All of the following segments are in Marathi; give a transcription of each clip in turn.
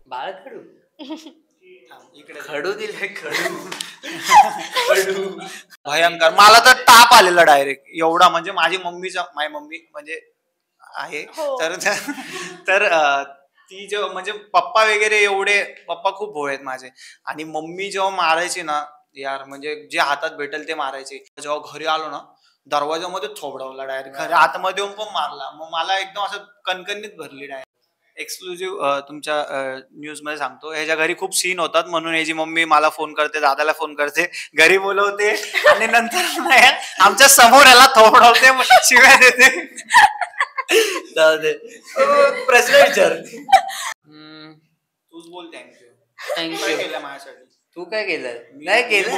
बाळ खडू इकडे खडू दिले खडू भयंकर. मला तर ताप आलेला डायरेक्ट एवढा. म्हणजे माझी मम्मी म्हणजे आहे तर ती जेव्हा म्हणजे पप्पा वगैरे एवढे पप्पा खूप भोळे आहेत माझे. आणि मम्मी जेव्हा मारायची ना यार, म्हणजे जे हातात भेटेल ते मारायचे. जेव्हा घरी आलो ना दरवाजामध्ये थोबडवला डायरेक्ट. घरी आतमध्ये येऊन पण मारला. मग मला एकदम असं कणकणीत भरली डायरेक्ट. एक्सक्लुझिव्ह तुमच्या न्यूज मध्ये सांगतो, ह्याच्या घरी खूप सीन होतात म्हणून ह्याची मम्मी मला फोन करते, दादाला फोन करते, घरी बोलवते आणि नंतर आमच्या समोर याला थोपडवते, शिव्या देते. प्रश्न विचार. तूच बोल. थँक्यू. थँक्यू केलं माझ्यासाठी. तू काय केलं? नाही केलं.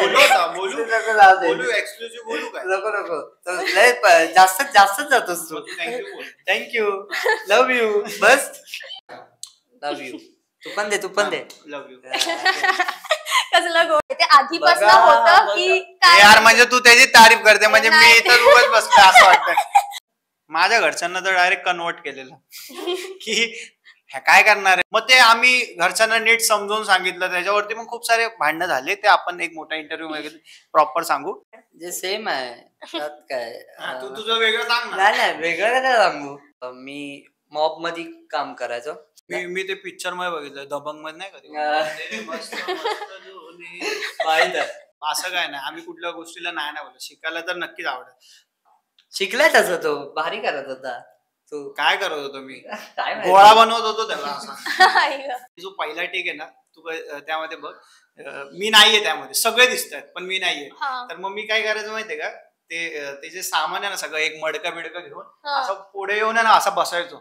बोलू एक्सक्लुझिव्ह बोलू काय? नको जास्त जातोस तू. थँक्यू. Love you. बस लव्ह यू. तू पण दे. Love you. कसलं गोड ते आधीपासून होतं की यार, म्हणजे तू त्याची तारीफ करते म्हणजे मी इथं उगाच बसलो असं वाटतं. माझ्या घरच्यांना तर डायरेक्ट कन्वर्ट केलेलं की काय करणार आहे. मग ते आम्ही घरच्यांना नीट समजून सांगितलं, त्याच्यावरती मग खूप सारे भांडणं झाले. ते आपण एक मोठा इंटरव्ह्यू मध्ये प्रॉपर सांगू. जे सेम आहे त्यात काय. तू तुझं वेगळं सांग. नाही वेगळं काय सांगू. मी मॉब मध्ये काम करायचो. मी ते पिक्चर मध्ये बघितलं, दबंग मध्ये नाही कधी. असं काय नाही, आम्ही कुठल्या गोष्टीला नाही बोलत. शिकायला तर नक्कीच आवडत. शिकलाय तसं तो भारी करत होता. तू काय करत होतो? मी काय गोळा बनवत होतो त्याला असा. जो पहिला टेक आहे ना तू त्यामध्ये बघ, मी नाहीये त्यामध्ये, सगळे दिसत आहेत पण मी नाहीये. तर मग मी काय करायचं माहितीये का, ते जे सामान आहे ना सगळं, एक मडका बिडका घेऊन असं पुढे येऊन आहे ना असं बसायचो.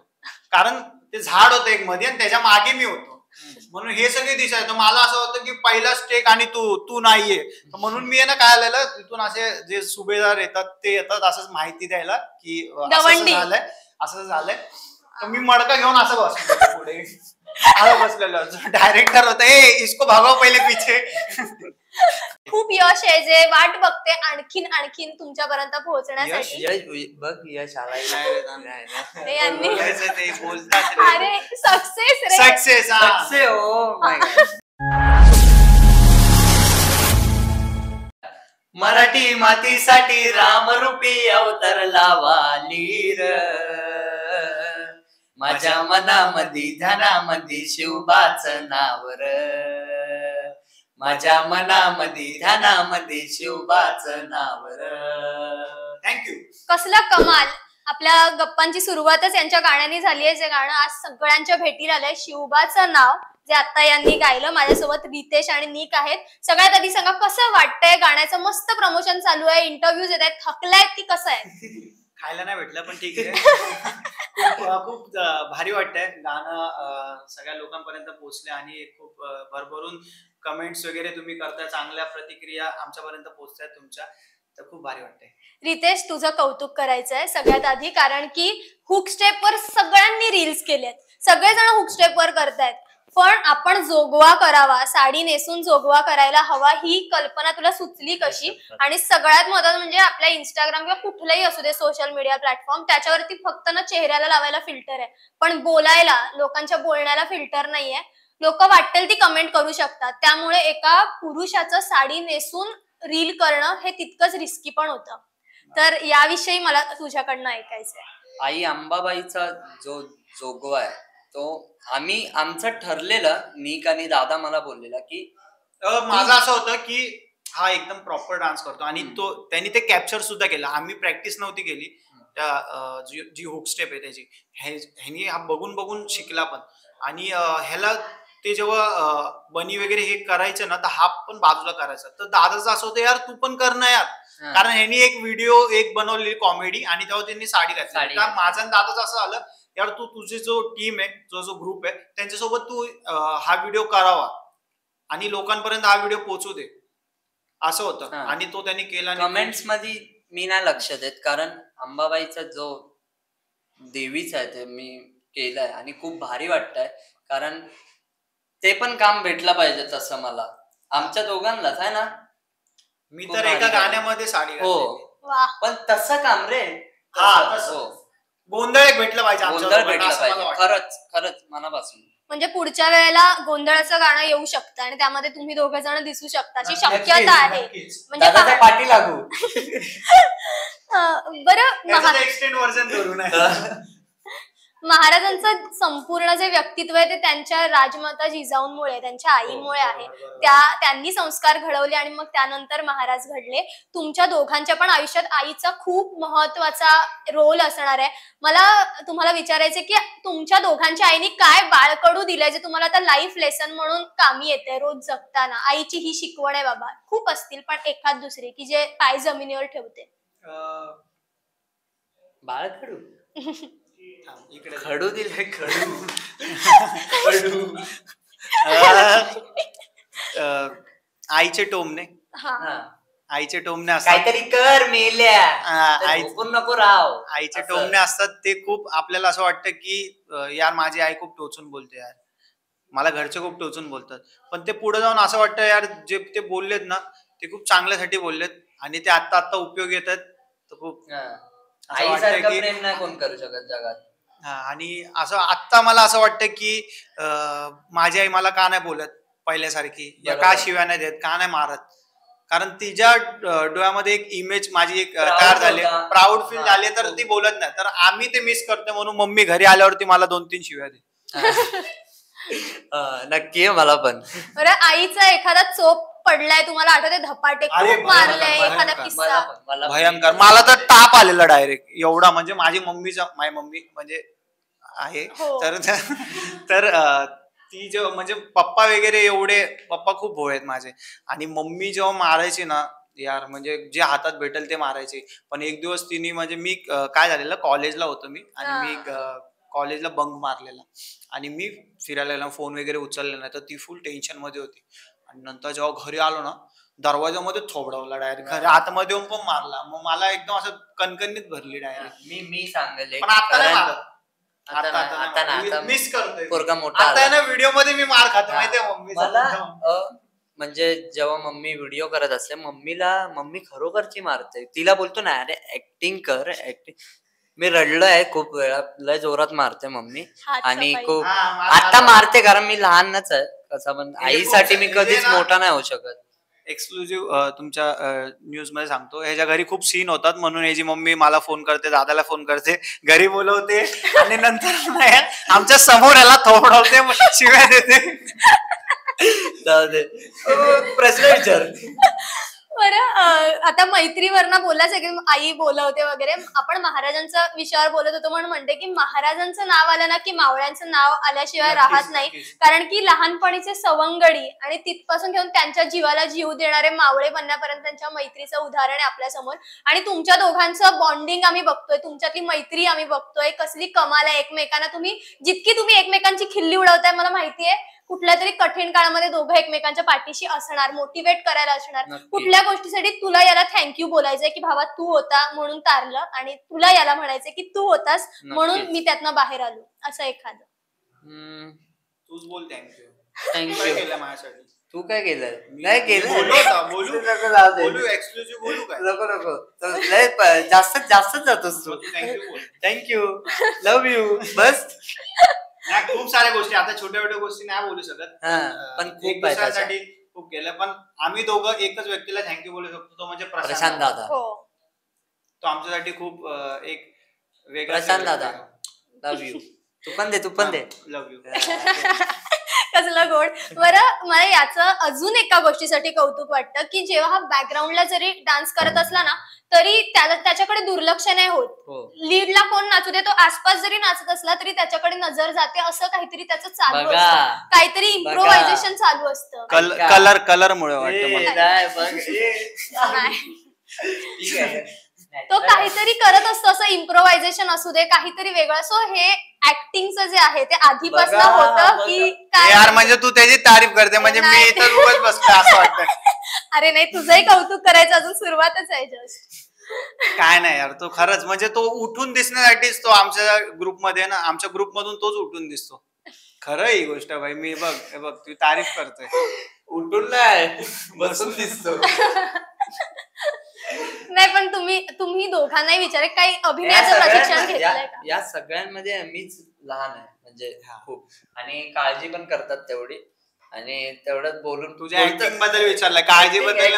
कारण ते झाड होतं एक मध्ये आणि त्याच्या मागे मी होतो, म्हणून हे सगळे दिसायचं. मला असं होतं की पहिला स्टेक आणि तू नाहीये. म्हणून मी आहे ना काय आलेलं, तिथून असे जे सुभेदार येतात ते येतात असंच माहिती द्यायला की असं झालंय. तर मी मडका घेऊन असं बसलो पुढे. बसलेलो डायरेक्टर होता, इसको भागव पहिले पिछे. खूप यश आहे जे वाट बघते आणखीन तुमच्यापर्यंत पोहोचण्यासाठी. बघ यश आलाय. अरे सक्सेस मराठी मातीसाठी रामरूपी अवतरला वालीर. माझ्या मनामध्ये ध्यानामध्ये शिवबाच नावर. माझ्या मनामध्ये ध्यानामध्ये शिवबाच नावर. थँक्यू. कसला कमाल. आपल्या गप्पांची सुरुवातच यांच्या गाण्याने झाली आहे. जे गाणं आज सगळ्यांच्या भेटीला आलंय, शिवबाचं नाव, जे आता यांनी गायलं. माझ्यासोबत रितेश आणि निक आहेत. सगळ्यात आधी सांगा कसं वाटतंय. गाण्याचं मस्त प्रमोशन चालू आहे, इंटरव्ह्यूज येत आहेत, थकलायत की कसं आहे? खायला नाही भेटलं पण ठीक आहे. खूप भारी वाटतंय. गाणं सगळ्या लोकांपर्यंत पोहोचले आणि खूप भरभरून कमेंट्स वगैरे तुम्ही करताय, चांगल्या प्रतिक्रिया आमच्यापर्यंत पोहोचतायत तुमच्या, तर खूप भारी वाटतंय. रितेश, तुझं कौतुक करायचंय सगळ्यात आधी, कारण की हुक स्टेपवर सगळ्यांनी रील्स केलेत, सगळेजण हुक स्टेपवर करतायत. पण आपण जोगवा करावा, साडी नेसून जोगवा करायला हवा, ही कल्पना तुला सुचली कशी? आणि सगळ्यात महत्त्वाचं म्हणजे आपल्या इंस्टाग्राम किंवा कुठलाही असू दे सोशल मीडिया प्लॅटफॉर्म, त्याच्यावरती फक्त ना चेहऱ्याला लावायला फिल्टर आहे, पण बोलायला, लोकांच्या बोलण्याला फिल्टर नाहीये. लोक वाटेल ती कमेंट करू शकतात. त्यामुळे एका पुरुषाचं साडी नेसून रील करणं हे तितकंच रिस्की पण होतं. तर याविषयी मला तुझ्याकडनं ऐकायचंय. आई अंबाबाईचा जो जोगवा आहे तो आमचं ठरलेलं. निक आणि दादा मला बोललेला की माझं असं होतं की हा एकदम प्रॉपर डान्स करतो आणि त्यांनी ते कॅप्चर सुद्धा केलं. आम्ही प्रॅक्टिस नव्हती केली, जी हुक स्टेप आहे त्याची ह्यानी हा बघून शिकला पण. आणि ह्याला ते जेव्हा बनी वगैरे हे करायचं ना तर हा पण बाजूला करायचा. तर दादाचं असं होतं, यार तू पण कर ना यार, कारण ह्यांनी एक व्हिडिओ बनवलेली कॉमेडी आणि तेव्हा त्यांनी साडी घातली. माझं दादाचं असं आलं, यार तू तुझी जो टीम आहे, जो ग्रुप आहे, त्यांच्यासोबत तू हा व्हिडिओ करावा आणि लोकांपर्यंत हा व्हिडिओ पोहोचू दे, असं होतं. आणि तो त्यांनी केला. कमेंट्स मध्ये मी नाही लक्ष देत, कारण अंबाबाईचा जो देवीचा आहे ते मी केलंय आणि खूप भारी वाटतंय. कारण ते पण काम भेटलं पाहिजे तसं मला, आमच्या दोघांनाच आहे ना. मी तर एका गाण्यामध्ये साडी हो, पण तसं काम रे. गोंधळ एक भेटलं पाहिजे, गोंधळ भेटला पाहिजे. खरंच मनापासून. म्हणजे पुढच्या वेळेला गोंधळाचं गाणं येऊ शकतं आणि त्यामध्ये तुम्ही दोघं जण दिसू शकता अशी शक्यता आहे. म्हणजे पाठी लागू. बरं, एक्सटेंड व्हर्जन करू महाराजांचं संपूर्ण जे व्यक्तित्व आहे ते त्यांच्या राजमाता जिजाऊंमुळे, त्यांच्या आईमुळे आहे. त्यांनी संस्कार घडवले आणि मग त्यानंतर महाराज घडले. तुमच्या दोघांच्या पण आयुष्यात आईचा खूप महत्वाचा रोल असणार आहे. मला तुम्हाला विचारायचं की तुमच्या दोघांच्या आईने काय बाळकडू दिलंय जे तुम्हाला आता लाईफ लेसन म्हणून कामी येते रोज जगताना? आईची ही शिकवण आहे बाबा. खूप असतील पण एखाद दुसरी की जे पाय जमिनीवर ठेवते. बाळकडू खडू दिले. खडू आईचे टोमणे. आईचे टोमणे असतात, काहीतरी कर मेल्या नको राव. आईचे टोमणे असतात ते खूप आपल्याला असं वाटतं की यार माझी आई खूप टोचून बोलते, यार मला घरचे खूप टोचून बोलतात. पण ते पुढे जाऊन असं वाटतं यार जे ते बोललेत ना ते खूप चांगल्यासाठी बोललेत आणि ते आता उपयोग येतात. तर खूप आईसारखं प्रेम नाही कोण करू शकत जगात. आणि असं आत्ता मला असं वाटतं की माझी आई मला का नाही बोलत पहिल्यासारखी, या का शिव्या नाही देत, का नाही मारत. कारण तिच्या डोळ्यामध्ये एक इमेज माझी एक तयार झाली, प्राऊड फील झाले, तर ती बोलत नाही. तर आम्ही ते मिस करतो म्हणून मम्मी घरी आल्यावरती मला 2-3 शिव्या दे. नक्की मला पण. बरं, आईचा एखादा चोप पडलाय तुम्हाला आठवते? धपाटे खूप मारलाय, एखादा किस्सा? भयंकर. मला तर ताप आलेला डायरेक्ट एवढा. म्हणजे माझी मम्मी म्हणजे आहे तर ती जेव्हा म्हणजे पप्पा वगैरे एवढे पप्पा खूप भोळे आहेत माझे, आणि मम्मी जेव्हा मारायची ना यार म्हणजे जे हातात भेटेल ते मारायचे. पण एक दिवस तिने म्हणजे मी काय झालेलं, कॉलेजला होतो मी आणि मी कॉलेजला बंक मारलेला आणि मी फिरायला गेला, फोन वगैरे उचलले नाही, तर ती फुल टेन्शन मध्ये होती. आणि नंतर जेव्हा घरी आलो ना दरवाजामध्ये थोबडवला डायरेक्ट, घरी आतमध्ये येऊन पण मारला. मग मला एकदम असं कणकणीत भरली डायरेक्ट. मी सांगेल पण आता मिस करतोय पोरगा मोठा आता ना व्हिडिओ मध्ये मी मार खातो माहितीये मम्मी. म्हणजे जेव्हा मम्मी व्हिडिओ करत असते मम्मी खरोखरची मारते. तिला बोलतो ना अरे ऍक्टिंग कर ऍक्टिंग. मी रडलोय खूप वेळा, लय जोरात मारते मम्मी. आणि खूप आता मारते कारण मी लहानच आहे कसं, पण आईसाठी मी कधीच मोठा नाही होऊ शकत. एक्सक्लुझिव्ह तुमच्या न्यूज मध्ये सांगतो, ह्याच्या घरी खूप सीन होतात म्हणून ह्याची मम्मी मला फोन करते, दादाला फोन करते, घरी बोलवते आणि नंतर आमच्या समोर याला थोपडवते, शिव्या देते. प्रश्न विचार. बरं, आता मैत्रीवरनं बोलायचं की आई बोलवते वगैरे. आपण महाराजांच्या विषयावर बोलत होतो म्हणून म्हणते की महाराजांचं नाव आलं ना की मावळ्यांचं नाव आल्याशिवाय राहत नाही. कारण की लहानपणीचे सवंगडी आणि तिथपासून घेऊन त्यांच्या जीवाला जीव देणारे मावळे बनण्यापर्यंत त्यांच्या मैत्रीचं उदाहरण आहे आपल्या समोर. आणि तुमच्या दोघांचं बॉन्डिंग आम्ही बघतोय, तुमच्यातली मैत्री आम्ही बघतोय, कसली कमाल आहे एकमेकांना. जितकी तुम्ही एकमेकांची खिल्ली उडवताय मला माहितीये, कुठल्या तरी कठीण काळामध्ये दोघं एकमेकांच्या पाठीशी असणार, मोटिवेट करायला असणार. कुठल्या गोष्टीसाठी तुला याला थँक्यू बोलायचंय की भावा तू होता म्हणून तारलं, आणि तुला याला म्हणायचंय की तू होतास म्हणून मी त्यातनं बाहेर आलो, असं एखादं. तूच बोल थँक्यू. थँक्यू केलं माझ्यासाठी. तू काय केलं? नाही केलं. बोलू एक्सक्लुझिव्ह बोलू काय? नको जास्त जातोस तू. थँक्यू, लव्ह यू, बस. खूप साऱ्या गोष्टी, आता छोट्या छोट्या गोष्टी नाही बोलू शकत, पण खूप दुसऱ्यासाठी खूप केलं. पण आम्ही दोघं एकच व्यक्तीला थँक्यू बोलू शकतो, तो म्हणजे प्रशांत दादा. तो आमच्यासाठी खूप एक वेगळा. प्रशांत दादा, लव्ह यू. तू पण दे. Love you. कसलं गोड. बरं, मला याचं अजून एका गोष्टीसाठी कौतुक वाटतं की जेव्हा हा बॅकग्राऊंडला जरी डान्स करत असला ना तरी त्याच्याकडे दुर्लक्ष नाही होत. लीडला कोण नाचू दे, तो आसपास जरी नाचत असला तरी त्याच्याकडे नजर जाते, असं काहीतरी त्याचं चालू असतं, काहीतरी इम्प्रोव्हायझेशन चालू असतं. कलर मुळे वाटतं. तो काहीतरी करत असतो, असं इम्प्रोव्हायझेशन असू दे, काहीतरी वेगळं. सो हे ऍक्टिंगचं जे आहे ते आधीपासून होतं की काय? यार म्हणजे तू त्याची तारीफ करते म्हणजे मी इथं उगाच बसलो असं वाटतं. अरे नाही, तुझंही कौतुक करायचं, अजून सुरुवातच आहे जस्ट. काय नाही यार, तो खरंच म्हणजे तो उठून दिसण्यासाठीच तो आमच्या ग्रुपमध्ये ना, आमच्या ग्रुपमधून तोच उठून दिसतो. खरं ही गोष्ट भाई. मी बघ तू तारीफ करतोय, उठून नाही बसून दिसतो. नाही पण तुम्ही दोघांनाही विचार काही अभिनयाचं प्रशिक्षण घेतलंय का? या सगळ्यांमध्ये मीच लहान आहे म्हणजे खूप, आणि काळजी पण करतात तेवढी, आणि तेवढंच बोलून तुझ्या ऍक्टिंग बद्दल विचारलं, काळजी बद्दल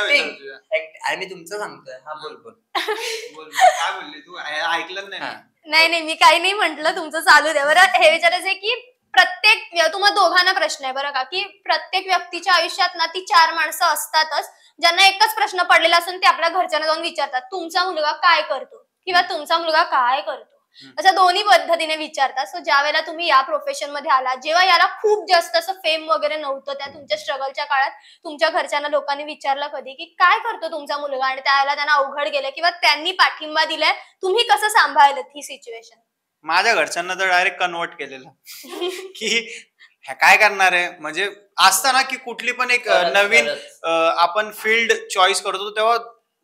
आणि तुमचं सांगतोय. हा बोल काय बोलली तू, ऐकलं नाही? नाही मी काही नाही म्हंटल, तुमचं चालू द्या. बरं हे विचारायचंय की प्रत्येक तुम्हाला दोघांना प्रश्न आहे बरं का, की प्रत्येक व्यक्तीच्या आयुष्यात ना ती 4 माणसं असतातच ज्यांना एकच प्रश्न पडलेला असून ते आपल्या घरच्यांना जाऊन विचारतात, तुमचा मुलगा काय करतो किंवा तुमचा मुलगा काय करतो, असं दोन्ही पद्धतीने विचारतात. सो ज्या वेळेला तुम्ही या प्रोफेशन मध्ये आला, जेव्हा याला खूप जास्त असं फेम वगैरे नव्हतं, त्या तुमच्या स्ट्रगलच्या काळात तुमच्या घरच्यांना लोकांनी विचारलं कधी की काय करतो तुमचा मुलगा, आणि त्यावेळेला त्यांना अवघड गेलं किंवा त्यांनी पाठिंबा दिलाय, तुम्ही कसं सांभाळलं ही सिच्युएशन? माझ्या घरच्यांना तर डायरेक्ट कन्वर्ट केलेलं की काय करणार आहे, म्हणजे असतं ना की कुठली पण एक नवीन आपण फील्ड चॉईस करतो तेव्हा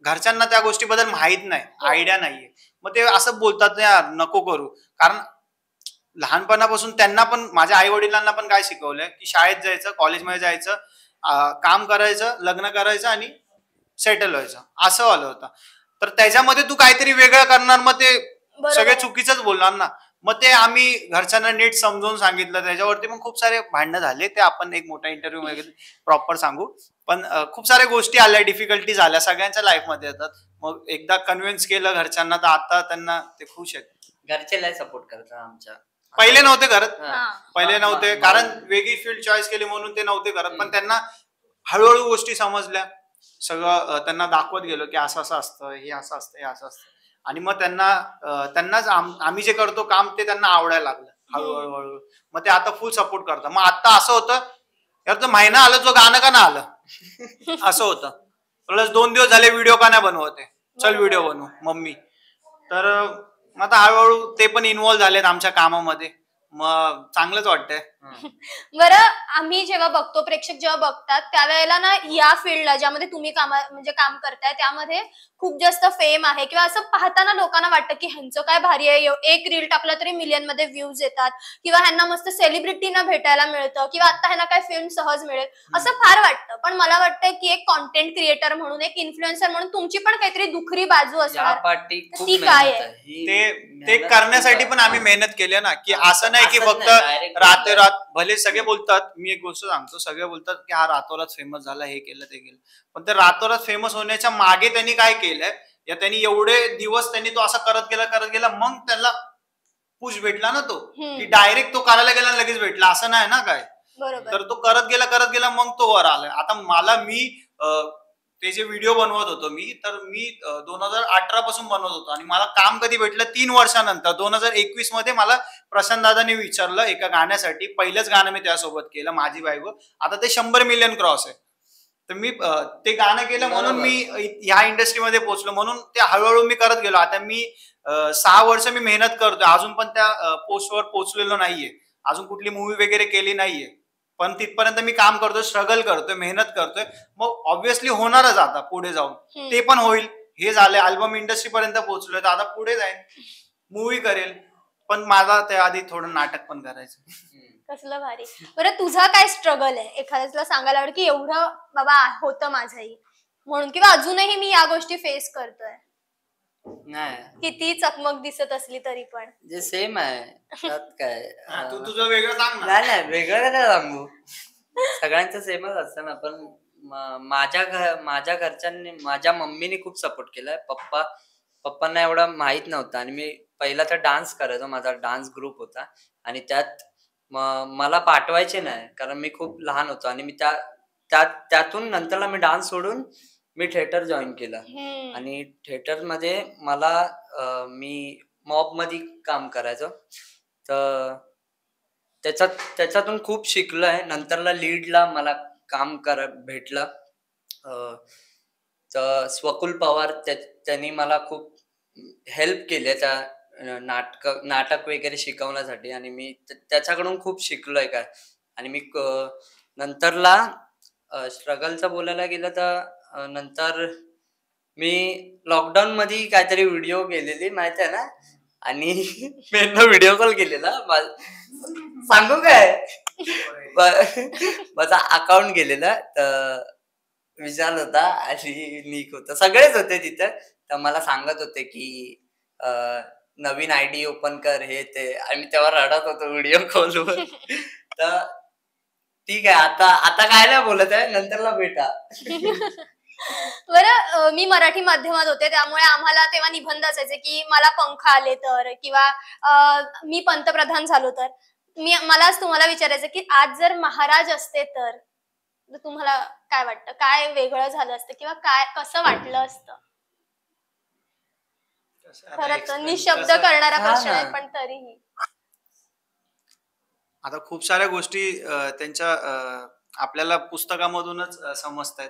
घरच्यांना त्या गोष्टीबद्दल माहित नाही, आयडिया नाहीये, मग ते असं बोलतात यार नको करू. कारण लहानपणापासून त्यांना पण, माझ्या आई वडिलांना पण काय शिकवलंय की शाळेत जायचं, कॉलेजमध्ये जायचं, काम करायचं, लग्न करायचं आणि सेटल व्हायचं, असं आलं होतं. तर त्याच्यामध्ये तू काहीतरी वेगळं करणार, मग ते सगळे चुकीचंच बोलणार ना. मग ते आम्ही घरच्यांना नीट समजावून सांगितलं, त्याच्यावरती पण खूप सारे भांडणं झाले, ते आपण एक मोठा इंटरव्ह्यू मध्ये प्रॉपर सांगू. पण खूप साऱ्या गोष्टी आल्या, डिफिकल्टी झाल्या, सगळ्यांच्या लाईफमध्ये येतात. मग एकदा कन्व्हिन्स केलं घरच्यांना तर आता त्यांना ते खुश आहेत. घरचे लय सपोर्ट करतात आमच्या. पहिले नव्हते करत, पहिले नव्हते, कारण वेगळी फील्ड चॉईस केली म्हणून ते नव्हते करत. पण त्यांना हळूहळू गोष्टी समजल्या, सगळं त्यांना दाखवत गेलो की असं असं असतं, हे असं असतं, हे असं असतं, आणि मग त्यांनाच आम्ही जे करतो काम ते त्यांना आवडायला लागलं हळूहळू. मग ते आता फुल सपोर्ट करतात. मग आता असं होतं यार, तो महिना आलं जो गाणं का ना आलं असं होतं, प्लस 2 दिवस झाले व्हिडिओ का नाही बनवते, चल व्हिडिओ बनवू मम्मी. तर आता हळूहळू ते पण इन्व्हॉल्व्ह झालेत आमच्या कामामध्ये, मग चांगलंच वाटतंय. बरं, आम्ही जेव्हा बघतो, प्रेक्षक जेव्हा बघतात त्यावेळेला ना या फील्डला ज्यामध्ये तुम्ही काम करताय त्यामध्ये खूप जास्त फेम आहे, किंवा असं पाहताना लोकांना वाटतं की ह्यांचं काय भारी आहे, एक रील टाकला तरी मिलियन मध्ये व्ह्यूज येतात, किंवा ह्यांना मस्त सेलिब्रिटीना भेटायला मिळतं, किंवा आता ह्यांना काय फेम सहज मिळेल असं फार वाटतं. पण मला वाटतं की एक कॉन्टेंट क्रिएटर म्हणून, एक इन्फ्लुएन्सर म्हणून तुमची पण काहीतरी दुखरी बाजू असणार, ती काय आहे? ते करण्यासाठी पण आम्ही मेहनत केली ना, की असं नाही की फक्त रातोरात. भले सगळे बोलतात, मी एक गोष्ट सांगतो, सगळे बोलतात की हा रातोरात फेमस झाला, हे केलं ते केलं, पण ते रातोरात फेमस होण्याच्या मागे त्यांनी काय केलंय, या त्यांनी एवढे दिवस त्यांनी तो असं करत गेला, मग त्याला पुश भेटला ना, तो की डायरेक्ट तो करायला गेला लगेच भेटला, असं नाही ना काय. तर तो करत गेला मग तो वर आलाय. आता मी ते जे व्हिडिओ बनवत होतो तर मी 2018 पासून बनवत होतो, आणि मला काम कधी भेटलं 3 वर्षानंतर 2021 मध्ये मला प्रशांत दादांनी विचारलं एका गाण्यासाठी. पहिलंच गाणं मी त्यासोबत केलं, माझी बायको. आता ते 100 मिलियन क्रॉस आहे. तर मी ते गाणं केलं म्हणून मी ह्या इंडस्ट्रीमध्ये पोहोचलो, म्हणून ते हळूहळू मी करत गेलो. आता मी 6 वर्ष मी मेहनत करतोय, अजून पण त्या पोस्टवर पोहोचलेलो नाहीये, अजून कुठली मूवी वगैरे केली नाहीये, पण तिथपर्यंत मी काम करतोय, स्ट्रगल करतोय, मेहनत करतोय. मग ऑब्व्हियसली होणारच आता पुढे जाऊन, ते पण होईल. हे झालंय, अल्बम इंडस्ट्री पर्यंत पोहोचलोय, तर आता पुढे जाईल, मूवी करेल, पण माझा त्याआधी थोडं नाटक पण करायचं. कसलं भारी. बरं, तुझा काय स्ट्रगल आहे, एखाद्याला सांगायला आवडेल की एवढं बाबा होतं माझंही म्हणून, किंवा अजूनही मी या गोष्टी फेस करतोय? नाही, किती चकमक दिसत असली तरी पण जे सेम आहे त्यात काय. तू तुझं वेगळं सांग. नाही, वेगळं काय सांगू, सगळ्यांचं सेमच असतं ना. पण माझ्या घरच्यांनी, माझ्या मम्मीने खूप सपोर्ट केलाय. पप्पांना एवढं माहित नव्हतं, आणि मी पहिला तर डान्स करायचो, माझा डान्स ग्रुप होता, आणि त्यात मला पाठवायचे नाही कारण मी खूप लहान होतो, आणि मी त्यातून नंतरला मी डान्स सोडून मी थिएटर जॉईन केलं. आणि थिएटर मध्ये मी मॉब मध्ये काम करायचो, तर त्याच्यातून खूप शिकलोय. नंतरला लीडला मला काम भेटलं. तर स्वकुल पवार त्यांनी मला खूप हेल्प केली त्या नाटक वगैरे शिकवण्यासाठी, आणि मी त्याच्याकडून खूप शिकलोय काय. आणि मी नंतरला स्ट्रगलचं बोलायला गेलं तर नंतर मी लॉकडाऊन मध्ये काहीतरी व्हिडिओ केलेली माहित आहे ना, आणि मी व्हिडिओ कॉल केलेला. सांगू काय, माझा अकाउंट गेलेला, तर विशाल होता आणि निक होता, सगळेच होते तिथं. तर मला सांगत होते की नवीन आयडी ओपन कर हे ते, आणि तेव्हा रडत होतो व्हिडिओ कॉलवर. तर ठीक आहे, आता काय नाही बोलत आहे, नंतरला भेटा. बरं, मी मराठी माध्यमात होते त्यामुळे आम्हाला तेव्हा निबंध असायचे की मला पंख आले तर, किंवा मी पंतप्रधान झालो तर. मला आज तुम्हाला विचारायचं की आज जर महाराज असते तर तुम्हाला काय वाटतं, काय वेगळं झालं असतं किंवा काय कसं वाटलं असतं? खरंच निशब्द करणारा प्रश्न आहे, पण तरीही आता खूप साऱ्या गोष्टी त्यांच्या आपल्याला पुस्तकामधूनच समजतात,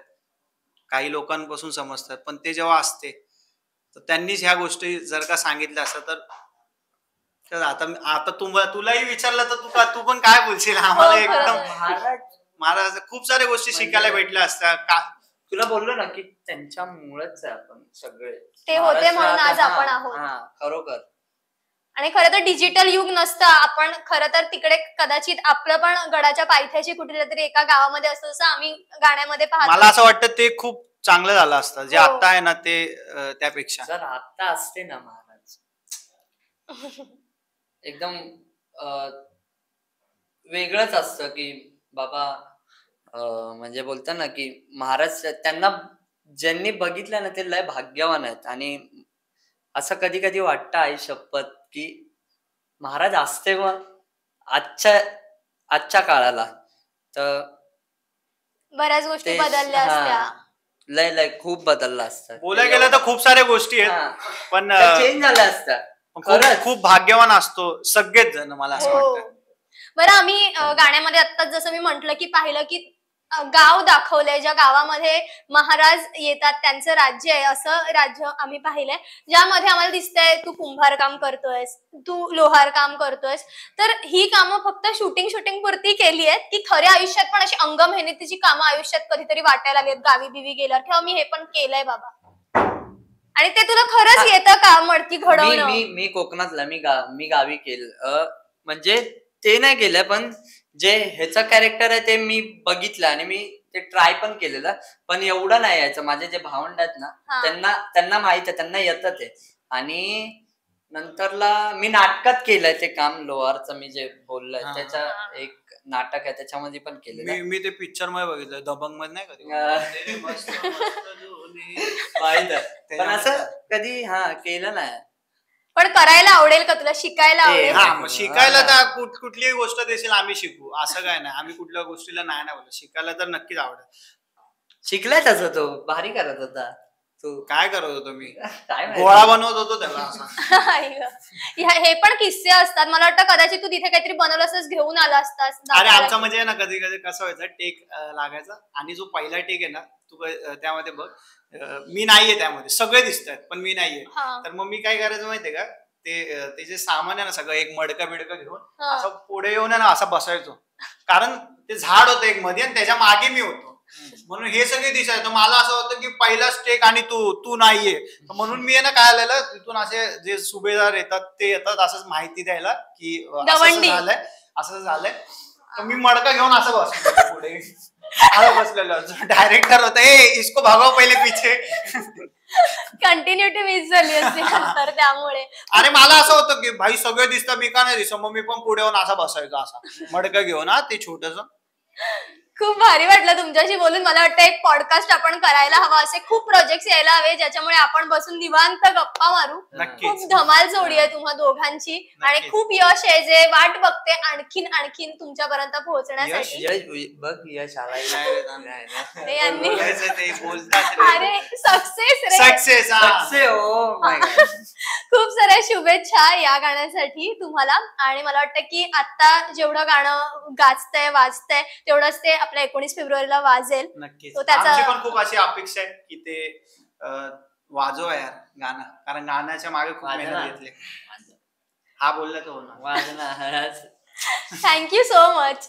काही लोकांपासून समजतात, पण ते जेव्हा असते तर त्यांनीच ह्या गोष्टी जर का सांगितल्या असतात तर आता तुलाही विचारलं तर तू पण काय बोलशील? आम्हाला एकदम महाराज खूप साऱ्या गोष्टी शिकायला भेटल्या असत्या. तुला बोललो ना की त्यांच्यामुळेच आपण सगळे ते होते म्हणून आज आपण आहोत. खरोखर. आणि खरं तर डिजिटल युग नसतं, आपण खरं तर तिकडे कदाचित आपलं पण गडाच्या पायथ्याशी कुठेतरी एका गावामध्ये असतं, जसं आम्ही गाण्यामध्ये पाहतो. मला असं वाटतं ते खूप चांगलं झालं असतं जे आता आहे ना, ते त्यापेक्षा. जर आता असते ना महाराज, एकदम वेगळंच असतं की बाबा, म्हणजे बोलतात ना की महाराज, त्यांना ज्यांनी बघितलं ना ते लय भाग्यवान आहेत. आणि असं कधी कधी वाटतं आई शपथ की महाराज असते मग आजच्या काळाला तर बऱ्याच गोष्टी बदलल्या असत्या. लय खूप बदलला असतं. बोलायला गेलं तर खूप साऱ्या गोष्टी आहेत, पण चेंज झाल्या असत्या. खूप भाग्यवान असतो सगळेच जण, मला असं वाटतं. बरं, आम्ही गाण्यामध्ये आत्ताच जसं मी म्हंटल की पाहिलं की गाव दाखवलंय, ज्या गावामध्ये महाराज येतात, त्यांचं राज्य आहे, असं राज्य आम्ही पाहिलंय, ज्यामध्ये आम्हाला दिसतंय तू कुंभार काम करतोयस, तू लोहार काम करतोयस. तर ही कामं फक्त शूटिंग पुरती केली आहेत की खऱ्या आयुष्यात पण अशी अंग मेहनतीची कामं आयुष्यात कधीतरी वाटायला लागलीत गावी बिवी गेल्यावर, किंवा मी हे पण केलंय बाबा, आणि ते तुला खरंच येतं का मडकी घडवणं? मी कोकणातला, मी गावी केलं, म्हणजे ते नाही केलं, पण जे ह्याचं कॅरेक्टर आहे ते मी बघितलं आणि मी ते ट्राय पण केलेलं, पण एवढं नाही यायचं. माझे जे भावंड आहेत ना, त्यांना माहित आहे, त्यांना येतं ते. आणि नंतरला मी नाटकात केलंय ते काम, लोहारचं मी जे बोललोय त्याच्या एक नाटक आहे त्याच्यामध्ये पण केलेलं. मी ते पिक्चर मध्ये बघितलं, दबंग मध्ये नाही कधी. माहित आहे, पण असं कधी केलं नाही. पण करायला आवडेल का तुला? शिकायला आवडेल? शिकायला तर कुठलीही गोष्ट देशील आम्ही शिकू, असं काय नाही. आम्ही कुठल्या गोष्टीला नाही बोलत, शिकायला तर नक्कीच आवडेल. शिकलाय तसं, तो भारी करत होता. तू काय करत होतो? मी गोळा बनवत होतो त्याला असा. हे पण किस्से असतात, मला वाटतं कदाचित तू तिथे काहीतरी बनवलं असतास, घेऊन आला असतास. अरे आमचा म्हणजे ना कधी कधी कसं व्हायचं, टेक लागायचा आणि जो पहिला टेक आहे ना, तू त्यामध्ये बघ मी नाहीये त्यामध्ये, सगळे दिसतात पण मी नाहीये. तर मग मी काय करायचं माहितीये का, ते जे सामान आहे ना सगळं, एक मडका बिडका घेऊन असं पुढे येऊन आहे ना असं बसायचो, कारण ते झाड होतं एक मध्ये आणि त्याच्या मागे मी होतो, म्हणून हे सगळे दिसायचं. मला असं होतं की पहिला स्टेक आणि तू नाहीये, म्हणून मी आहे ना काय आलेलं तिथून असे जे सुभेदार येतात ते येतात असंच माहिती द्यायला की असं झालंय. तर मी मडका घेऊन असं बसलो पुढे, बसलेलो. डायरेक्टर होता, इसको भागाव पहिले पिछे. कंटिन्युटी मिस झाली असती नंतर त्यामुळे. अरे मला असं होतं की भाई सगळे दिसतात, मी का नाही दिसत, मग मी पण पुढे येऊन असा बसायचो, असा मडका घेऊन ते छोटस. खूप भारी वाटलं तुमच्याशी बोलून. मला वाटतं एक पॉडकास्ट आपण करायला हवा, असे खूप प्रोजेक्ट यायला हवे ज्याच्यामुळे आपण बसून निवांत गप्पा मारू. खूप धमाल जोडी आहे तुम्हा दोघांची आणि खूप यश आहे जे वाट बघते आणखीन तुमच्यापर्यंत पोहोचण्यासाठी. अरे सक्सेस खूप साऱ्या शुभेच्छा या गाण्यासाठी तुम्हाला. आणि मला वाटतं की आता जेवढं गाणं गाजतंय वाजतंय तेवढंच ते आपल्या 19 फेब्रुवारीला वाजेल. नक्कीच. आमची पण खूप अशी अपेक्षा आहे की ते वाजवा यार गाणं, कारण गाण्याच्या मागे खूप मेहनत घेतली. हा बोलला तो वाजना. Thank you so much.